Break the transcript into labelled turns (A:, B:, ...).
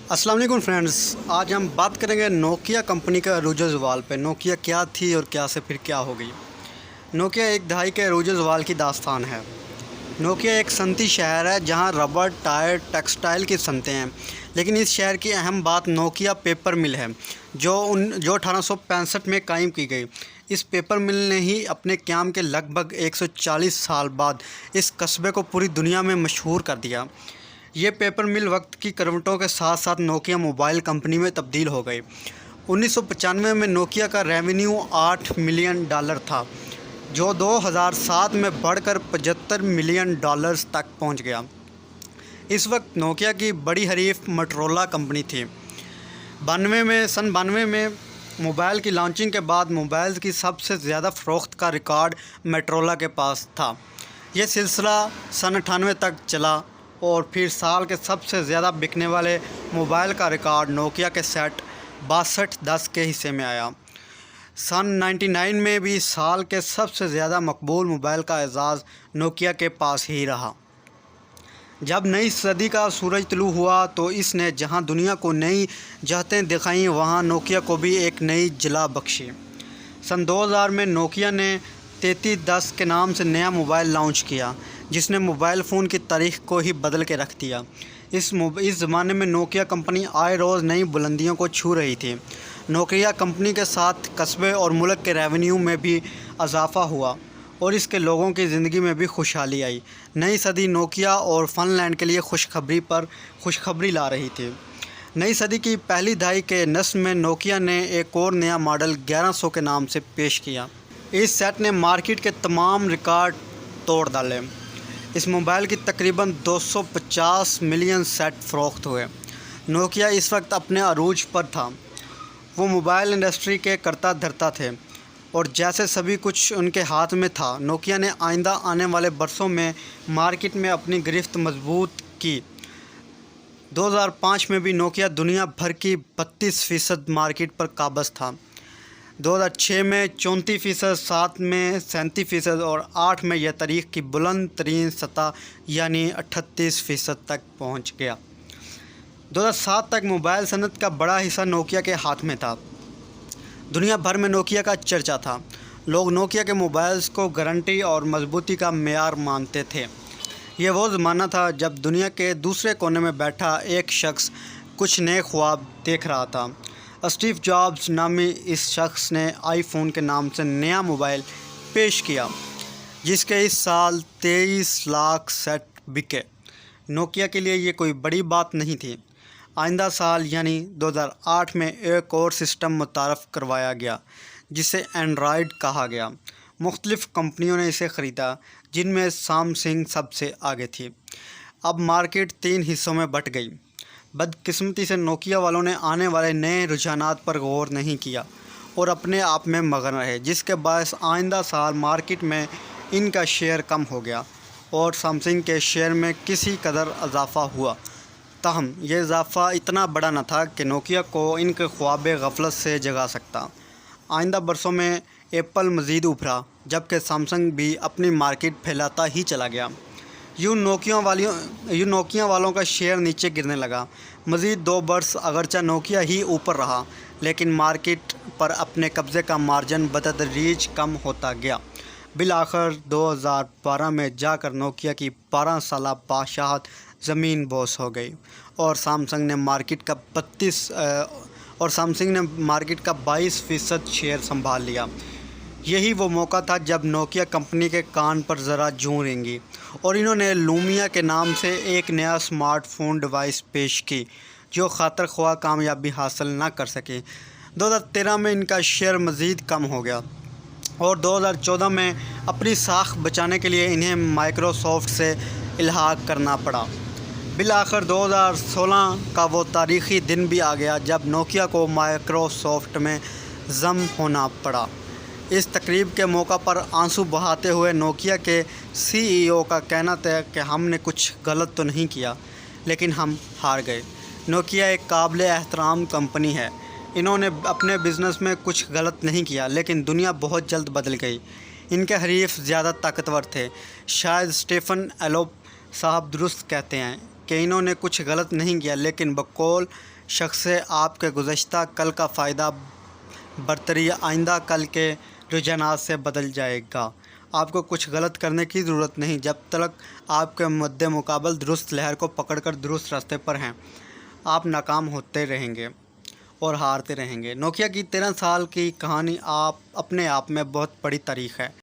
A: अस्सलाम वालेकुम फ्रेंड्स। आज हम बात करेंगे नोकिया कंपनी का अरूज ज़वाल पे। नोकिया क्या थी और क्या से फिर क्या हो गई। नोकिया एक दहाई के अरूज ज़वाल की दास्तान है। नोकिया एक सनती शहर है जहां रबर, टायर, टेक्सटाइल की सनतें हैं। लेकिन इस शहर की अहम बात नोकिया पेपर मिल है जो 1865 में कायम की गई। इस पेपर मिल ने ही अपने क़याम के लगभग 140 साल बाद इस कस्बे को पूरी दुनिया में मशहूर कर दिया। ये पेपर मिल वक्त की करवटों के साथ साथ नोकिया मोबाइल कंपनी में तब्दील हो गई। 1995 में नोकिया का रेवेन्यू $8 मिलियन था, जो 2007 में बढ़कर $75 मिलियन तक पहुंच गया। इस वक्त नोकिया की बड़ी हरीफ मोटोरोला कंपनी थी। सन 92 में मोबाइल की लॉन्चिंग के बाद मोबाइल की सबसे ज़्यादा फ़रोख्त का रिकॉर्ड मोटोरोला के पास था। यह सिलसिला सन 98 तक चला और फिर साल के सबसे ज़्यादा बिकने वाले मोबाइल का रिकॉर्ड नोकिया के सेट 6210 के हिस्से में आया। सन 99 में भी साल के सबसे ज़्यादा मकबूल मोबाइल का एजाज़ नोकिया के पास ही रहा। जब नई सदी का सूरज तुलू हुआ तो इसने जहां दुनिया को नई जहतें दिखाईं, वहां नोकिया को भी एक नई जला बख्शी। सन 2000 में नोकिया ने 3310 के नाम से नया मोबाइल लॉन्च किया, जिसने मोबाइल फ़ोन की तारीख को ही बदल के रख दिया। इस ज़माने में नोकिया कंपनी आए रोज़ नई बुलंदियों को छू रही थी। नोकिया कंपनी के साथ कस्बे और मुल्क के रेवेन्यू में भी इजाफ़ा हुआ और इसके लोगों की ज़िंदगी में भी खुशहाली आई। नई सदी नोकिया और फ़नलैंड के लिए खुशखबरी ला रही थी। नई सदी की पहली दहाई के नस्ल में नोकिया ने एक और नया मॉडल 1100 के नाम से पेश किया। इस सेट ने मार्केट के तमाम रिकॉर्ड तोड़ डाले। इस मोबाइल की तकरीबन 250 मिलियन सेट फ़रोख्त हुए। नोकिया इस वक्त अपने अरूज पर था। वो मोबाइल इंडस्ट्री के करता धरता थे और जैसे सभी कुछ उनके हाथ में था। नोकिया ने आइंदा आने वाले बरसों में मार्केट में अपनी गिरफ्त मजबूत की। 2005 में भी नोकिया दुनिया भर की 32% मार्केट पर काबज़ था। 2006 में 34%, 7 में 37% और 8 में यह तारीख की बुलंद तरीन सतह यानी 38% तक पहुंच गया। 2007 तक मोबाइल सनत का बड़ा हिस्सा नोकिया के हाथ में था। दुनिया भर में नोकिया का चर्चा था। लोग नोकिया के मोबाइल्स को गारंटी और मजबूती का मेयार मानते थे। यह वो ज़माना था जब दुनिया के दूसरे कोने में बैठा एक शख्स कुछ नए ख्वाब देख रहा था। स्टीव जॉब्स नामी इस शख्स ने आईफोन के नाम से नया मोबाइल पेश किया, जिसके इस साल 23 लाख सेट बिके। नोकिया के लिए ये कोई बड़ी बात नहीं थी। आइंदा साल यानी 2008 में एक और सिस्टम मुतारफ़ करवाया गया, जिसे एंड्रॉयड कहा गया। मुख्तलिफ़ कंपनियों ने इसे ख़रीदा, जिनमें सैमसंग सबसे आगे थी। अब मार्केट 3 हिस्सों में बट गई। बदकिस्मती से नोकिया वालों ने आने वाले नए रुझानात पर गौर नहीं किया और अपने आप में मगन रहे, जिसके बायस आइंदा साल मार्केट में इनका शेयर कम हो गया और सैमसंग के शेयर में किसी कदर इजाफ़ा हुआ। ताहम यह इजाफ़ा इतना बड़ा न था कि नोकिया को इनके ख्वाब गफलत से जगा सकता। आइंदा बरसों में एप्पल मज़ीद उभरा, जबकि सैमसंग भी अपनी मार्केट फैलाता ही चला गया। यूँ नोकिया वालों का शेयर नीचे गिरने लगा। मज़ीद 2 बरस अगरचा नोकिया ही ऊपर रहा, लेकिन मार्केट पर अपने कब्ज़े का मार्जिन बतदरीज कम होता गया। बिलाखिर 2012 में जाकर नोकिया की 12 साला बादशाहत ज़मीन बोस हो गई और सैमसंग ने मार्केट का 22% शेयर संभाल लिया। यही वो मौका था जब नोकिया कंपनी के कान पर ज़रा जूं रेंगी और इन्होंने लूमिया के नाम से एक नया स्मार्टफोन डिवाइस पेश की, जो खातर ख्वाह कामयाबी हासिल ना कर सके। 2013 में इनका शेयर मज़ीद कम हो गया और 2014 में अपनी साख बचाने के लिए इन्हें माइक्रोसॉफ्ट से इल्हाक करना पड़ा। बिलाखिर 2016 का वो तारीख़ी दिन भी आ गया जब नोकिया को माइक्रोसॉफ्ट में ज़म होना पड़ा। इस तकरीब के मौका पर आंसू बहाते हुए नोकिया के CEO का कहना था कि हमने कुछ गलत तो नहीं किया, लेकिन हम हार गए। नोकिया एक काबिल एहतराम कंपनी है। इन्होंने अपने बिज़नेस में कुछ गलत नहीं किया, लेकिन दुनिया बहुत जल्द बदल गई। इनके हरीफ ज़्यादा ताकतवर थे। शायद स्टीफन एलोप साहब दुरुस्त कहते हैं कि इन्होंने कुछ गलत नहीं किया, लेकिन बकौल शख्स से आपके गुज़श्ता कल का फ़ायदा बरतरी आइंदा कल के रुझानात से बदल जाएगा। आपको कुछ गलत करने की ज़रूरत नहीं। जब तक आपके मद्दे मुकाबल दुरुस्त लहर को पकड़कर दुरुस्त रास्ते पर हैं, आप नाकाम होते रहेंगे और हारते रहेंगे। नोकिया की 13 साल की कहानी आप अपने आप में बहुत बड़ी तारीख़ है।